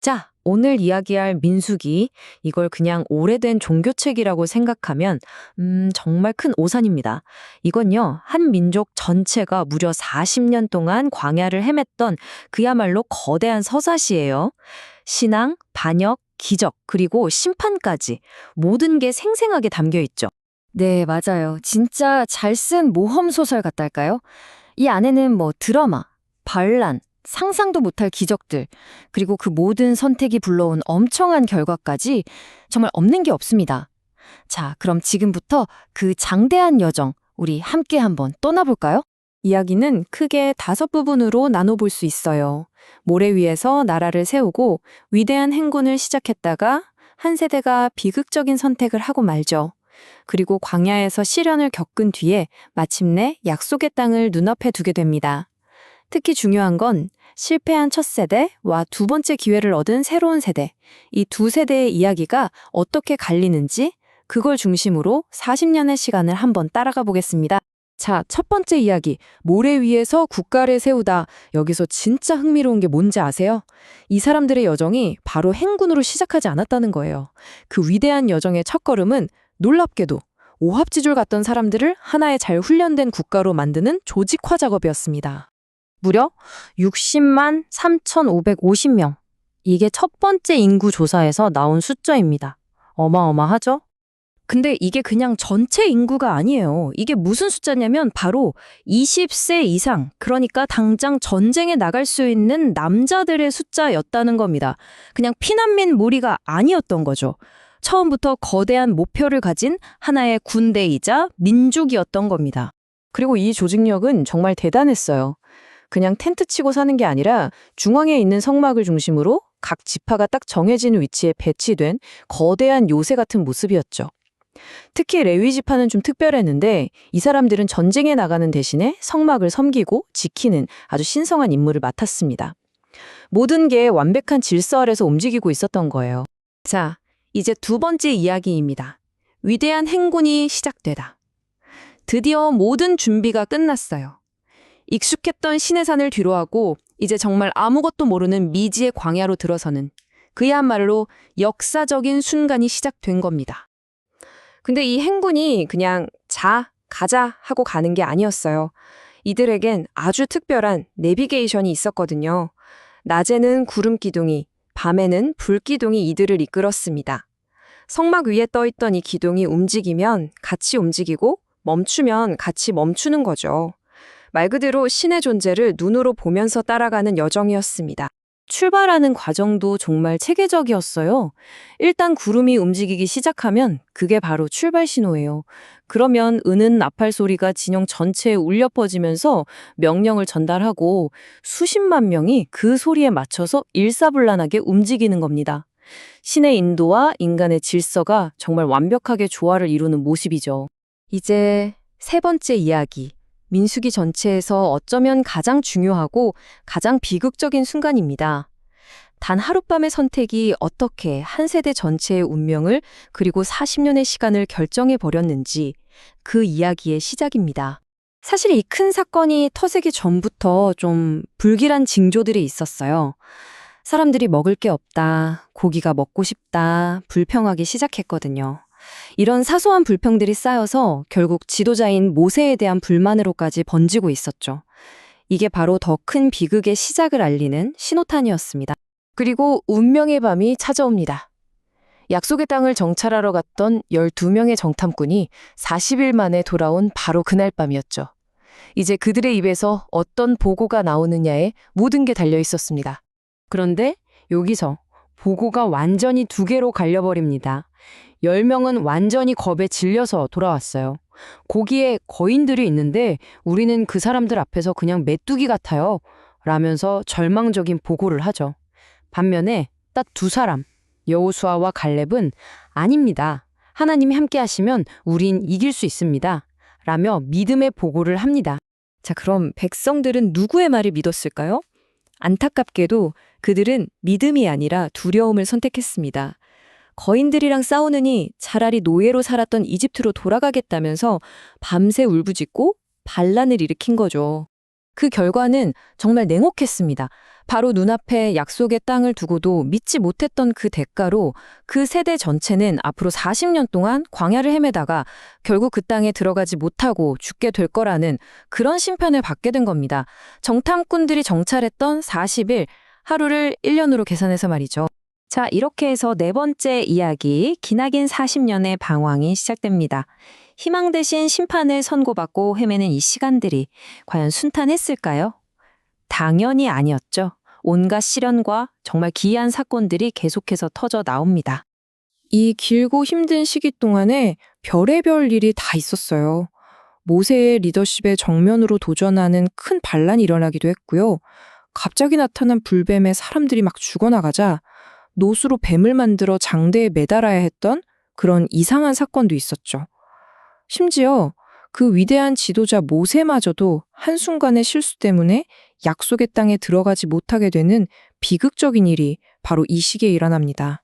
자, 오늘 이야기할 민수기, 이걸 그냥 오래된 종교책이라고 생각하면, 정말 큰 오산입니다. 이건요, 한 민족 전체가 무려 40년 동안 광야를 헤맸던 그야말로 거대한 서사시예요. 신앙, 반역, 기적, 그리고 심판까지 모든 게 생생하게 담겨 있죠. 네, 맞아요. 진짜 잘 쓴 모험 소설 같달까요? 이 안에는 뭐 드라마, 반란, 상상도 못할 기적들, 그리고 그 모든 선택이 불러온 엄청난 결과까지 정말 없는 게 없습니다. 자, 그럼 지금부터 그 장대한 여정, 우리 함께 한번 떠나볼까요? 이야기는 크게 5부분으로 나눠볼 수 있어요. 모래 위에서 나라를 세우고 위대한 행군을 시작했다가 한 세대가 비극적인 선택을 하고 말죠. 그리고 광야에서 시련을 겪은 뒤에 마침내 약속의 땅을 눈앞에 두게 됩니다. 특히 중요한 건 실패한 첫 세대와 두 번째 기회를 얻은 새로운 세대, 이 두 세대의 이야기가 어떻게 갈리는지 그걸 중심으로 40년의 시간을 한번 따라가 보겠습니다. 자, 첫 번째 이야기, 모래 위에서 국가를 세우다. 여기서 진짜 흥미로운 게 뭔지 아세요? 이 사람들의 여정이 바로 행군으로 시작하지 않았다는 거예요. 그 위대한 여정의 첫걸음은 놀랍게도 오합지졸 같던 사람들을 하나의 잘 훈련된 국가로 만드는 조직화 작업이었습니다. 무려 60만 3,550명. 이게 첫 번째 인구 조사에서 나온 숫자입니다. 어마어마하죠? 근데 이게 그냥 전체 인구가 아니에요. 이게 무슨 숫자냐면 바로 20세 이상, 그러니까 당장 전쟁에 나갈 수 있는 남자들의 숫자였다는 겁니다. 그냥 피난민 무리가 아니었던 거죠. 처음부터 거대한 목표를 가진 하나의 군대이자 민족이었던 겁니다. 그리고 이 조직력은 정말 대단했어요. 그냥 텐트 치고 사는 게 아니라 중앙에 있는 성막을 중심으로 각 지파가 딱 정해진 위치에 배치된 거대한 요새 같은 모습이었죠. 특히 레위 지파는 좀 특별했는데 이 사람들은 전쟁에 나가는 대신에 성막을 섬기고 지키는 아주 신성한 임무를 맡았습니다. 모든 게 완벽한 질서 아래서 움직이고 있었던 거예요. 자, 이제 두 번째 이야기입니다. 위대한 행군이 시작되다. 드디어 모든 준비가 끝났어요. 익숙했던 시내산을 뒤로하고 이제 정말 아무것도 모르는 미지의 광야로 들어서는 그야말로 역사적인 순간이 시작된 겁니다. 근데 이 행군이 그냥 가자 하고 가는 게 아니었어요. 이들에겐 아주 특별한 내비게이션이 있었거든요. 낮에는 구름 기둥이, 밤에는 불 기둥이 이들을 이끌었습니다. 성막 위에 떠있던 이 기둥이 움직이면 같이 움직이고 멈추면 같이 멈추는 거죠. 말 그대로 신의 존재를 눈으로 보면서 따라가는 여정이었습니다. 출발하는 과정도 정말 체계적이었어요. 일단 구름이 움직이기 시작하면 그게 바로 출발 신호예요. 그러면 은은 나팔 소리가 진영 전체에 울려 퍼지면서 명령을 전달하고 수십만 명이 그 소리에 맞춰서 일사불란하게 움직이는 겁니다. 신의 인도와 인간의 질서가 정말 완벽하게 조화를 이루는 모습이죠. 이제 세 번째 이야기. 민수기 전체에서 어쩌면 가장 중요하고 가장 비극적인 순간입니다. 단 하룻밤의 선택이 어떻게 한 세대 전체의 운명을 그리고 40년의 시간을 결정해 버렸는지 그 이야기의 시작입니다. 사실 이 큰 사건이 터지기 전부터 좀 불길한 징조들이 있었어요. 사람들이 먹을 게 없다, 고기가 먹고 싶다, 불평하기 시작했거든요. 이런 사소한 불평들이 쌓여서 결국 지도자인 모세에 대한 불만으로까지 번지고 있었죠. 이게 바로 더 큰 비극의 시작을 알리는 신호탄이었습니다. 그리고 운명의 밤이 찾아옵니다. 약속의 땅을 정찰하러 갔던 12명의 정탐꾼이 40일 만에 돌아온 바로 그날 밤이었죠. 이제 그들의 입에서 어떤 보고가 나오느냐에 모든 게 달려 있었습니다. 그런데 여기서 보고가 완전히 두 개로 갈려버립니다. 10명은 완전히 겁에 질려서 돌아왔어요. 거기에 거인들이 있는데 우리는 그 사람들 앞에서 그냥 메뚜기 같아요. 라면서 절망적인 보고를 하죠. 반면에 딱 두 사람, 여호수아와 갈렙은 아닙니다. 하나님이 함께 하시면 우린 이길 수 있습니다. 라며 믿음의 보고를 합니다. 자, 그럼 백성들은 누구의 말을 믿었을까요? 안타깝게도 그들은 믿음이 아니라 두려움을 선택했습니다. 거인들이랑 싸우느니 차라리 노예로 살았던 이집트로 돌아가겠다면서 밤새 울부짖고 반란을 일으킨 거죠. 그 결과는 정말 냉혹했습니다. 바로 눈앞에 약속의 땅을 두고도 믿지 못했던 그 대가로 그 세대 전체는 앞으로 40년 동안 광야를 헤매다가 결국 그 땅에 들어가지 못하고 죽게 될 거라는 그런 심판을 받게 된 겁니다. 정탐꾼들이 정찰했던 40일, 하루를 1년으로 계산해서 말이죠. 자, 이렇게 해서 네 번째 이야기, 기나긴 40년의 방황이 시작됩니다. 희망 대신 심판을 선고받고 헤매는 이 시간들이 과연 순탄했을까요? 당연히 아니었죠. 온갖 시련과 정말 기이한 사건들이 계속해서 터져 나옵니다. 이 길고 힘든 시기 동안에 별의별 일이 다 있었어요. 모세의 리더십에 정면으로 도전하는 큰 반란이 일어나기도 했고요. 갑자기 나타난 불뱀에 사람들이 막 죽어나가자 노수로 뱀을 만들어 장대에 매달아야 했던 그런 이상한 사건도 있었죠. 심지어 그 위대한 지도자 모세마저도 한순간의 실수 때문에 약속의 땅에 들어가지 못하게 되는 비극적인 일이 바로 이 시기에 일어납니다.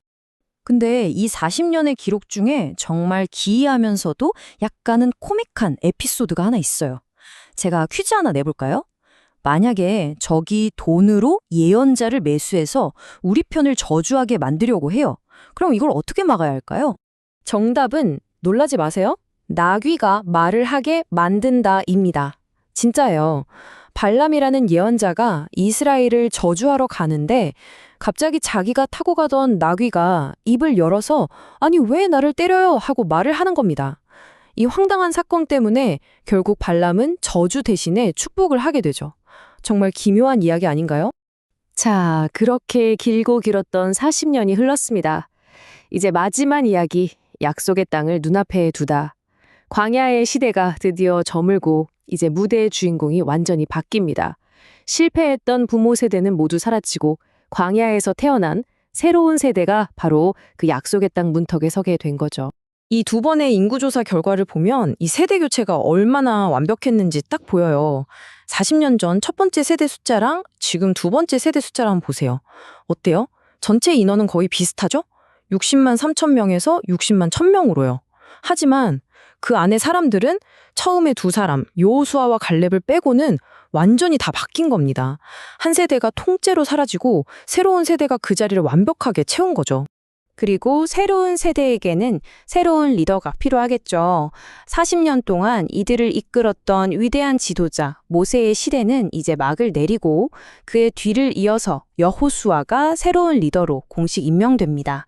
근데 이 40년의 기록 중에 정말 기이하면서도 약간은 코믹한 에피소드가 하나 있어요. 제가 퀴즈 하나 내볼까요? 만약에 적이 돈으로 예언자를 매수해서 우리 편을 저주하게 만들려고 해요. 그럼 이걸 어떻게 막아야 할까요? 정답은 놀라지 마세요. 나귀가 말을 하게 만든다입니다. 진짜예요. 발람이라는 예언자가 이스라엘을 저주하러 가는데 갑자기 자기가 타고 가던 나귀가 입을 열어서 아니 왜 나를 때려요 하고 말을 하는 겁니다. 이 황당한 사건 때문에 결국 발람은 저주 대신에 축복을 하게 되죠. 정말 기묘한 이야기 아닌가요? 자, 그렇게 길고 길었던 40년이 흘렀습니다. 이제 마지막 이야기, 약속의 땅을 눈앞에 두다. 광야의 시대가 드디어 저물고 이제 무대의 주인공이 완전히 바뀝니다. 실패했던 부모 세대는 모두 사라지고 광야에서 태어난 새로운 세대가 바로 그 약속의 땅 문턱에 서게 된 거죠. 이 두 번의 인구조사 결과를 보면 이 세대 교체가 얼마나 완벽했는지 딱 보여요. 40년 전 첫 번째 세대 숫자랑 지금 두 번째 세대 숫자를 한번 보세요. 어때요? 전체 인원은 거의 비슷하죠? 60만 3천 명에서 60만 1,000명으로요. 하지만 그 안에 사람들은 처음에 두 사람, 여호수아와 갈렙을 빼고는 완전히 다 바뀐 겁니다. 한 세대가 통째로 사라지고 새로운 세대가 그 자리를 완벽하게 채운 거죠. 그리고 새로운 세대에게는 새로운 리더가 필요하겠죠. 40년 동안 이들을 이끌었던 위대한 지도자 모세의 시대는 이제 막을 내리고 그의 뒤를 이어서 여호수아가 새로운 리더로 공식 임명됩니다.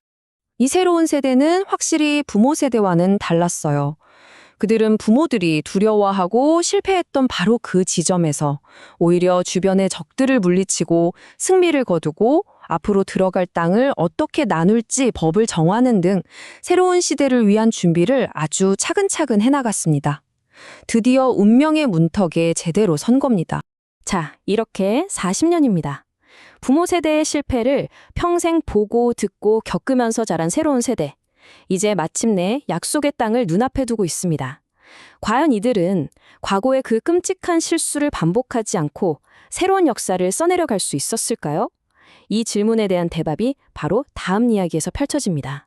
이 새로운 세대는 확실히 부모 세대와는 달랐어요. 그들은 부모들이 두려워하고 실패했던 바로 그 지점에서 오히려 주변의 적들을 물리치고 승리를 거두고 앞으로 들어갈 땅을 어떻게 나눌지 법을 정하는 등 새로운 시대를 위한 준비를 아주 차근차근 해나갔습니다. 드디어 운명의 문턱에 제대로 선 겁니다. 자, 이렇게 40년입니다. 부모 세대의 실패를 평생 보고 듣고 겪으면서 자란 새로운 세대. 이제 마침내 약속의 땅을 눈앞에 두고 있습니다. 과연 이들은 과거의 그 끔찍한 실수를 반복하지 않고 새로운 역사를 써내려갈 수 있었을까요? 이 질문에 대한 대답이 바로 다음 이야기에서 펼쳐집니다.